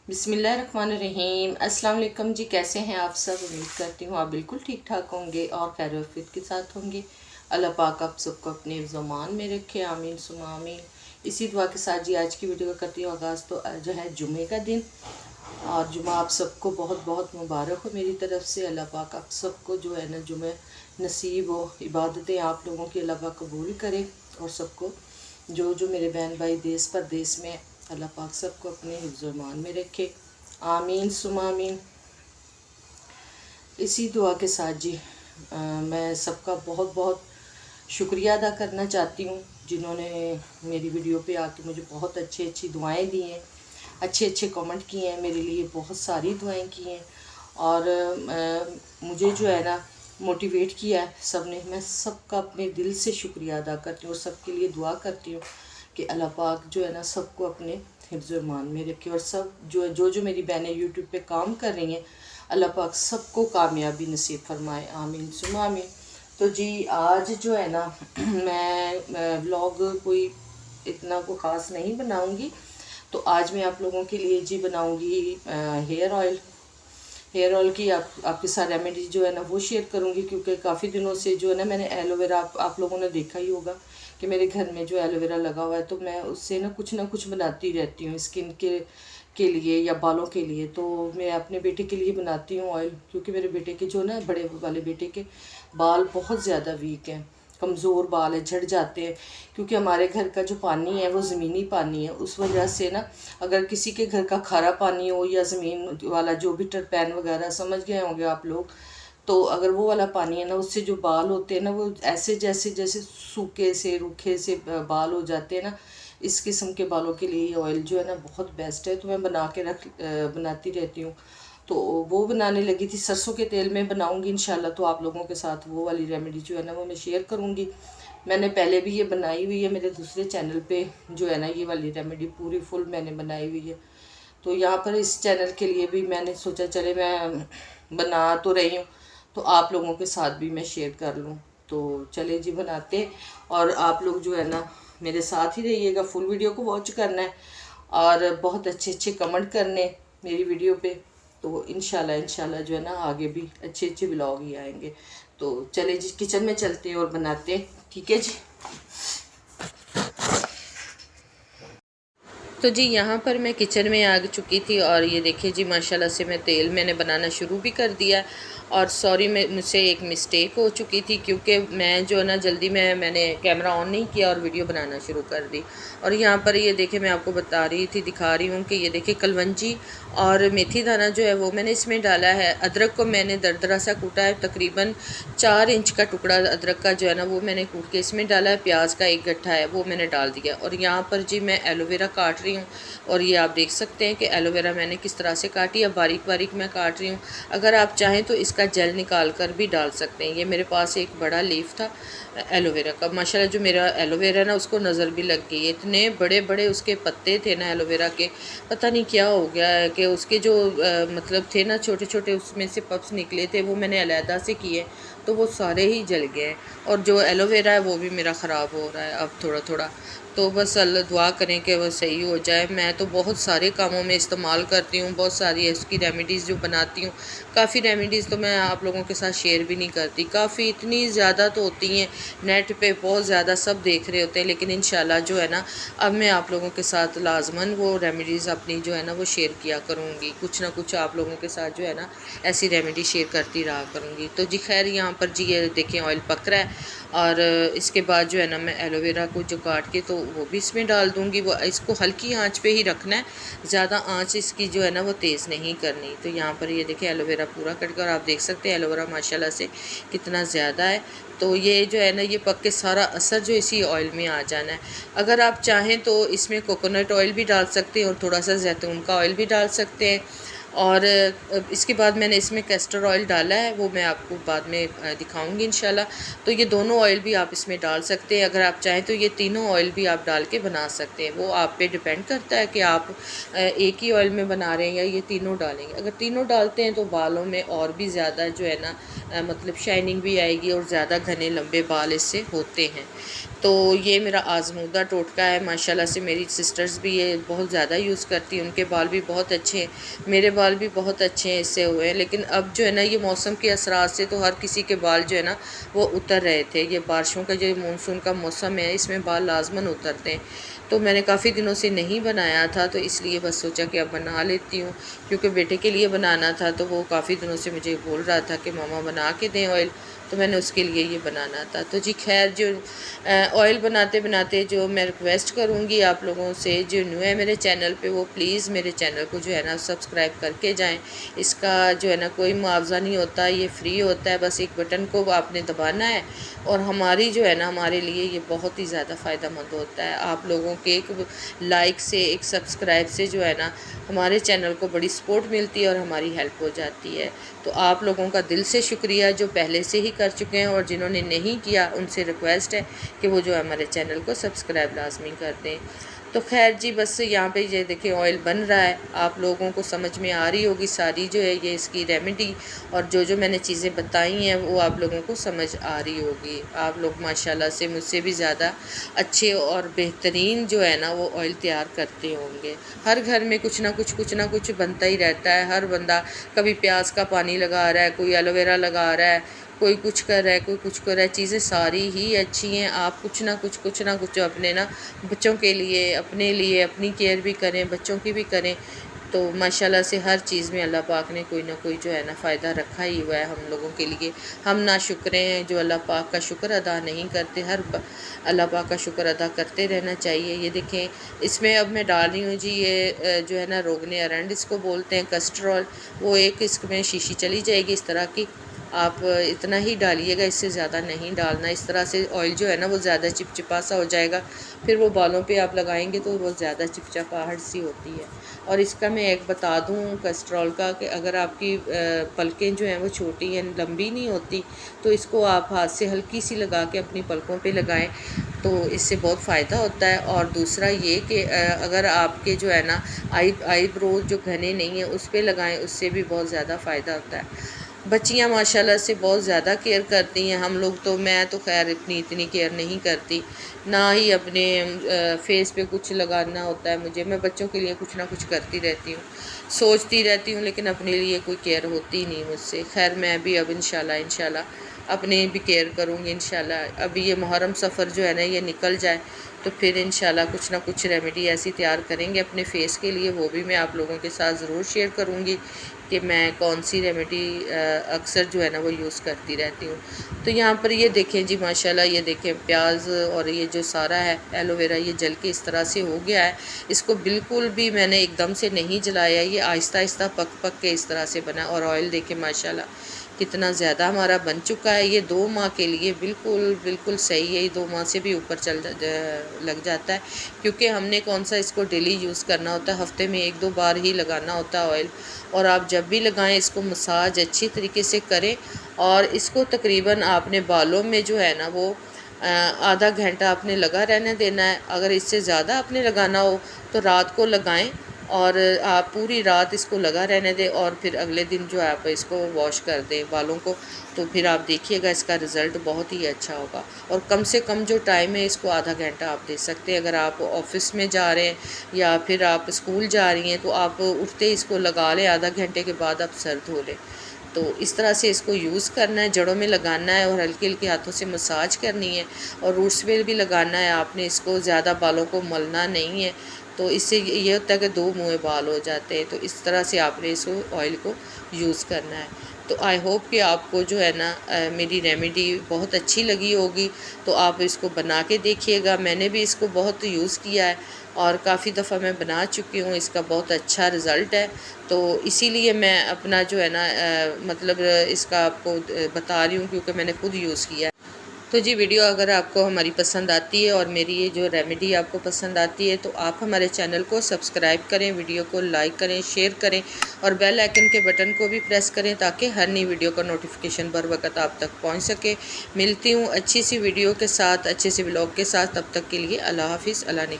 बिस्मिल्लाहिर्रहमानिर्रहीम। अस्सलाम वालेकुम जी, कैसे हैं आप सब। उम्मीद करती हूँ आप बिल्कुल ठीक ठाक होंगे और खैर आफियत के साथ होंगे। अल्लाह पाक आप सबको अपने ज़मान में रखे, आमीन सुमा आमीन। इसी दुआ के साथ जी आज की वीडियो का करती हूँ आगाज़। तो जो है जुमे का दिन, और जुमा आप सबको बहुत बहुत मुबारक हो मेरी तरफ से। अल्लाह पाक आप सबको जो है ना जुमे नसीब हो, इबादतें आप लोगों की अल्लाह पाक कबूल करे। और सबको जो मेरे बहन भाई देश परदेश में, अल्लाह पाक सबको अपने हिफ्ज़-ओ-ईमान में रखे, आमीन सुमा आमीन। इसी दुआ के साथ जी मैं सबका बहुत बहुत शुक्रिया अदा करना चाहती हूँ जिन्होंने मेरी वीडियो पे आके मुझे बहुत अच्छी दुआएं दी हैं, अच्छे कमेंट किए हैं, मेरे लिए बहुत सारी दुआएं की हैं और मुझे जो है ना मोटिवेट किया है सब ने। मैं सबका अपने दिल से शुक्रिया अदा करती हूँ और सबके लिए दुआ करती हूँ कि अल्लाह पाक जो है ना सबको अपने हिफ्ज़-ओ-ईमान में रखे। और सब जो मेरी बहनें यूट्यूब पे काम कर रही हैं, अल्लाह पाक सबको कामयाबी नसीब फरमाए, आमीन सुमा आमीन। तो जी आज जो है ना मैं व्लॉग कोई इतना को ख़ास नहीं बनाऊंगी। तो आज मैं आप लोगों के लिए जी बनाऊंगी हेयर ऑयल की आपके साथ रेमेडी जो है ना वो शेयर करूंगी। क्योंकि काफ़ी दिनों से जो है ना मैंने एलोवेरा, आप लोगों ने देखा ही होगा कि मेरे घर में जो एलोवेरा लगा हुआ है, तो मैं उससे ना कुछ बनाती रहती हूँ स्किन के लिए या बालों के लिए। तो मैं अपने बेटे के लिए बनाती हूँ ऑयल, क्योंकि मेरे बेटे के जो ना बड़े वाले बेटे के बाल बहुत ज़्यादा वीक हैं, कमज़ोर बाल है, झड़ जाते हैं। क्योंकि हमारे घर का जो पानी है वो ज़मीनी पानी है, उस वजह से ना अगर किसी के घर का खारा पानी हो या ज़मीन वाला जो भी टरपैन वगैरह समझ गए होंगे आप लोग, तो अगर वो वाला पानी है ना उससे जो बाल होते हैं ना वो ऐसे जैसे सूखे से रूखे से बाल हो जाते हैं ना। इस किस्म के बालों के लिए ये ऑयल जो है ना बहुत बेस्ट है। तो मैं बनाती रहती हूँ। तो वो बनाने लगी थी, सरसों के तेल में बनाऊंगी इंशाल्लाह। तो आप लोगों के साथ वो वाली रेमेडी जो है ना वो मैं शेयर करूँगी। मैंने पहले भी ये बनाई हुई है मेरे दूसरे चैनल पे, जो है ना ये वाली रेमेडी पूरी फुल मैंने बनाई हुई है। तो यहाँ पर इस चैनल के लिए भी मैंने सोचा चले मैं बना तो रही हूँ तो आप लोगों के साथ भी मैं शेयर कर लूँ। तो चले जी बनाते, और आप लोग जो है ना मेरे साथ ही रहिएगा, फुल वीडियो को वॉच करना है और बहुत अच्छे कमेंट करने मेरी वीडियो पे। तो इंशाल्लाह जो है ना आगे भी अच्छे ब्लॉग ही आएंगे। तो चले जी किचन में चलते हैं और बनाते हैं, ठीक है जी। तो जी यहाँ पर मैं किचन में आ चुकी थी और ये देखिए जी माशाल्लाह से मैं तेल मैंने बनाना शुरू भी कर दिया। और सॉरी मुझसे एक मिस्टेक हो चुकी थी, क्योंकि मैं जो ना जल्दी मैंने कैमरा ऑन नहीं किया और वीडियो बनाना शुरू कर दी। और यहाँ पर ये देखिए मैं आपको दिखा रही हूँ कि ये देखिए कलवंजी और मेथी दाना जो है वो मैंने इसमें डाला है। अदरक को मैंने दरदरा सा कूटा है, तकरीबन 4 इंच का टुकड़ा अदरक का जो है ना वो मैंने कूट के इसमें डाला है। प्याज का एक गट्ठा है वो मैंने डाल दिया। और यहाँ पर जी मैं एलोवेरा काट रही हूँ, और ये आप देख सकते हैं कि एलोवेरा मैंने किस तरह से काटी है, बारीक बारीक मैं काट रही हूँ। अगर आप चाहें तो इसका जेल निकाल कर भी डाल सकते हैं। ये मेरे पास एक बड़ा लीफ था एलोवेरा का, माशाल्लाह जो मेरा एलोवेरा ना उसको नज़र भी लग गई है। इतने बड़े बड़े उसके पत्ते थे ना एलोवेरा के, पता नहीं क्या हो गया है कि उसके जो मतलब थे ना छोटे छोटे उसमें से पप्स निकले थे, वो मैंने अलहदा से किए तो वो सारे ही जल गए। और जो एलोवेरा है वो भी मेरा ख़राब हो रहा है अब थोड़ा थोड़ा। तो बस अल्लाह दुआ करें कि वो सही हो जाए। मैं तो बहुत सारे कामों में इस्तेमाल करती हूँ, बहुत सारी इसकी रेमेडीज़ जो बनाती हूँ। काफ़ी रेमेडीज़ तो मैं आप लोगों के साथ शेयर भी नहीं करती, काफ़ी इतनी ज़्यादा तो होती हैं नेट पे, बहुत ज़्यादा सब देख रहे होते हैं। लेकिन इंशाल्लाह जो है ना अब मैं आप लोगों के साथ लाजमन वो रेमेडीज़ अपनी जो है ना वो शेयर किया करूँगी। कुछ ना कुछ आप लोगों के साथ जो है ना ऐसी रेमेडी शेयर करती रहा करूँगी। तो जी खैर यहाँ पर जी ये देखें ऑयल पक रहा है, और इसके बाद जो है ना मैं एलोवेरा को जो काट के तो वो भी इसमें डाल दूँगी। वो इसको हल्की आंच पे ही रखना है, ज़्यादा आंच इसकी जो है ना वो तेज़ नहीं करनी। तो यहाँ पर ये देखिए एलोवेरा पूरा कट कर, आप देख सकते हैं एलोवेरा माशाल्लाह से कितना ज़्यादा है। तो ये जो है ना ये पक के सारा असर जो इसी ऑयल में आ जाना है। अगर आप चाहें तो इसमें कोकोनट ऑयल भी डाल सकते हैं और थोड़ा सा जैतून का ऑयल भी डाल सकते हैं। और इसके बाद मैंने इसमें कैस्टर ऑयल डाला है, वो मैं आपको बाद में दिखाऊंगी इंशाल्लाह। तो ये दोनों ऑयल भी आप इसमें डाल सकते हैं। अगर आप चाहें तो ये तीनों ऑयल भी आप डाल के बना सकते हैं, वो आप पे डिपेंड करता है कि आप एक ही ऑयल में बना रहे हैं या ये तीनों डालेंगे। अगर तीनों डालते हैं तो बालों में और भी ज़्यादा जो है ना मतलब शाइनिंग भी आएगी और ज़्यादा घने लंबे बाल इससे होते हैं। तो ये मेरा आज़मूदा टोटका है। माशाल्लाह से मेरी सिस्टर्स भी ये बहुत ज़्यादा यूज़ करती हैं, उनके बाल भी बहुत अच्छे हैं, मेरे बाल भी बहुत अच्छे हैं इससे हुए हैं। लेकिन अब जो है ना ये मौसम के असरात से तो हर किसी के बाल जो है ना वो उतर रहे थे। ये बारिशों का जो मानसून का मौसम है इसमें बाल लाजमन उतरते हैं। तो मैंने काफ़ी दिनों से नहीं बनाया था, तो इसलिए बस सोचा कि अब बना लेती हूँ, क्योंकि बेटे के लिए बनाना था। तो वो काफ़ी दिनों से मुझे बोल रहा था कि मामा बना के दें ऑयल, तो मैंने उसके लिए ये बनाना था। तो जी खैर, जो ऑयल बनाते बनाते जो मैं रिक्वेस्ट करूँगी आप लोगों से, जो न्यू है मेरे चैनल पे, वो प्लीज़ मेरे चैनल को जो है ना सब्सक्राइब करके जाएं। इसका जो है ना कोई मुआवजा नहीं होता, ये फ्री होता है। बस एक बटन को आपने दबाना है और हमारी जो है ना हमारे लिए ये बहुत ही ज़्यादा फ़ायदेमंद होता है। आप लोगों के एक लाइक से, एक सब्सक्राइब से जो है ना हमारे चैनल को बड़ी सपोर्ट मिलती है और हमारी हेल्प हो जाती है। तो आप लोगों का दिल से शुक्रिया जो पहले से ही कर चुके हैं, और जिन्होंने नहीं किया उनसे रिक्वेस्ट है कि वो जो हमारे चैनल को सब्सक्राइब लाजमी कर दें। तो खैर जी, बस यहाँ पे ये देखिए ऑयल बन रहा है। आप लोगों को समझ में आ रही होगी सारी जो है ये इसकी रेमेडी, और जो मैंने चीज़ें बताई हैं वो आप लोगों को समझ आ रही होगी। आप लोग माशाल्लाह से मुझसे भी ज़्यादा अच्छे और बेहतरीन जो है ना वो ऑयल तैयार करते होंगे। हर घर में कुछ ना कुछ बनता ही रहता है। हर बंदा कभी प्याज का पानी लगा रहा है, कोई एलोवेरा लगा रहा है, कोई कुछ कर रहा है, कोई कुछ कर रहा है। चीज़ें सारी ही अच्छी हैं। आप कुछ ना कुछ अपने ना बच्चों के लिए, अपने लिए अपनी केयर भी करें, बच्चों की भी करें। तो माशाल्लाह से हर चीज़ में अल्लाह पाक ने कोई ना कोई जो है ना फ़ायदा रखा ही हुआ है हम लोगों के लिए। हम ना शुक्रे हैं जो अल्लाह पाक का शुक्र अदा नहीं करते। अल्लाह पाक का शुक्र अदा करते रहना चाहिए। ये देखें, इसमें अब मैं डाल रही हूँ जी ये जो है ना रोगने अरंड इसको बोलते हैं, कस्टरॉल। वो एक इसमें शीशी चली जाएगी इस तरह की। आप इतना ही डालिएगा, इससे ज़्यादा नहीं डालना। इस तरह से ऑयल जो है ना वो ज़्यादा चिपचिपा सा हो जाएगा, फिर वो बालों पे आप लगाएंगे तो वो ज़्यादा चिपचिपाहट सी होती है। और इसका मैं एक बता दूँ कस्ट्रॉल का, कि अगर आपकी पलकें जो हैं वो छोटी हैं, लंबी नहीं होती, तो इसको आप हाथ से हल्की सी लगा के अपनी पलकों पे लगाएं, तो इससे बहुत फ़ायदा होता है। और दूसरा ये कि अगर आपके जो है ना आईब्रो जो घने नहीं है उस पर लगाएं, उससे भी बहुत ज़्यादा फ़ायदा होता है। बच्चियां माशाल्लाह से बहुत ज़्यादा केयर करती हैं। हम लोग तो, मैं तो खैर इतनी केयर नहीं करती, ना ही अपने फेस पे कुछ लगाना होता है मुझे। मैं बच्चों के लिए कुछ ना कुछ करती रहती हूँ, सोचती रहती हूँ, लेकिन अपने लिए कोई केयर होती नहीं मुझसे। खैर मैं भी अब इंशाल्लाह अपने भी केयर करूँगी इंशाल्लाह। अभी ये मुहर्रम सफ़र जो है ना ये निकल जाए तो फिर इंशाल्लाह कुछ ना कुछ रेमेडी ऐसी तैयार करेंगे अपने फ़ेस के लिए। वो भी मैं आप लोगों के साथ ज़रूर शेयर करूँगी कि मैं कौन सी रेमेडी अक्सर जो है ना वो यूज़ करती रहती हूँ। तो यहाँ पर ये देखें जी माशाल्लाह, ये देखें प्याज और ये जो सारा है एलोवेरा, ये जल के इस तरह से हो गया है। इसको बिल्कुल भी मैंने एकदम से नहीं जलाया, ये आहिस्ता आहिस्ता पक के इस तरह से बना। और ऑयल देखें माशाल्लाह कितना ज़्यादा हमारा बन चुका है। ये 2 माह के लिए बिल्कुल सही है। ये 2 माह से भी ऊपर लग जाता है, क्योंकि हमने कौन सा इसको डेली यूज़ करना होता है, हफ्ते में 1-2 बार ही लगाना होता है ऑयल। और आप जब भी लगाएं इसको मसाज अच्छी तरीके से करें, और इसको तकरीबन आपने बालों में जो है ना वो आधा घंटा आपने लगा रहने देना है। अगर इससे ज़्यादा आपने लगाना हो तो रात को लगाएं, और आप पूरी रात इसको लगा रहने दें, और फिर अगले दिन जो है आप इसको वॉश कर दें बालों को। तो फिर आप देखिएगा इसका रिज़ल्ट बहुत ही अच्छा होगा। और कम से कम जो टाइम है इसको आधा घंटा आप दे सकते हैं। अगर आप ऑफिस में जा रहे हैं या फिर आप स्कूल जा रही हैं तो आप उठते ही इसको लगा लें, आधा घंटे के बाद आप सर धो लें। तो इस तरह से इसको यूज़ करना है, जड़ों में लगाना है और हल्के हल्के हाथों से मसाज करनी है। और रूट्स पे भी लगाना है आपने, इसको ज़्यादा बालों को मलना नहीं है। तो इससे ये होता है कि 2 मुँहे बाल हो जाते हैं। तो इस तरह से आपने इसको ऑयल को यूज़ करना है। तो आई होप कि आपको जो है ना मेरी रेमेडी बहुत अच्छी लगी होगी। तो आप इसको बना के देखिएगा। मैंने भी इसको बहुत यूज़ किया है और काफ़ी दफ़ा मैं बना चुकी हूँ, इसका बहुत अच्छा रिज़ल्ट है। तो इसीलिए मैं अपना जो है ना मतलब इसका आपको बता रही हूँ, क्योंकि मैंने खुद यूज़ किया है। तो जी वीडियो अगर आपको हमारी पसंद आती है और मेरी ये जो रेमेडी आपको पसंद आती है, तो आप हमारे चैनल को सब्सक्राइब करें, वीडियो को लाइक करें, शेयर करें और बेल आइकन के बटन को भी प्रेस करें, ताकि हर नई वीडियो का नोटिफिकेशन बर वक्त आप तक पहुंच सके। मिलती हूँ अच्छी सी वीडियो के साथ, अच्छे से व्लॉग के साथ। तब तक के लिए अल्लाह हाफिज़, अल्लाह ने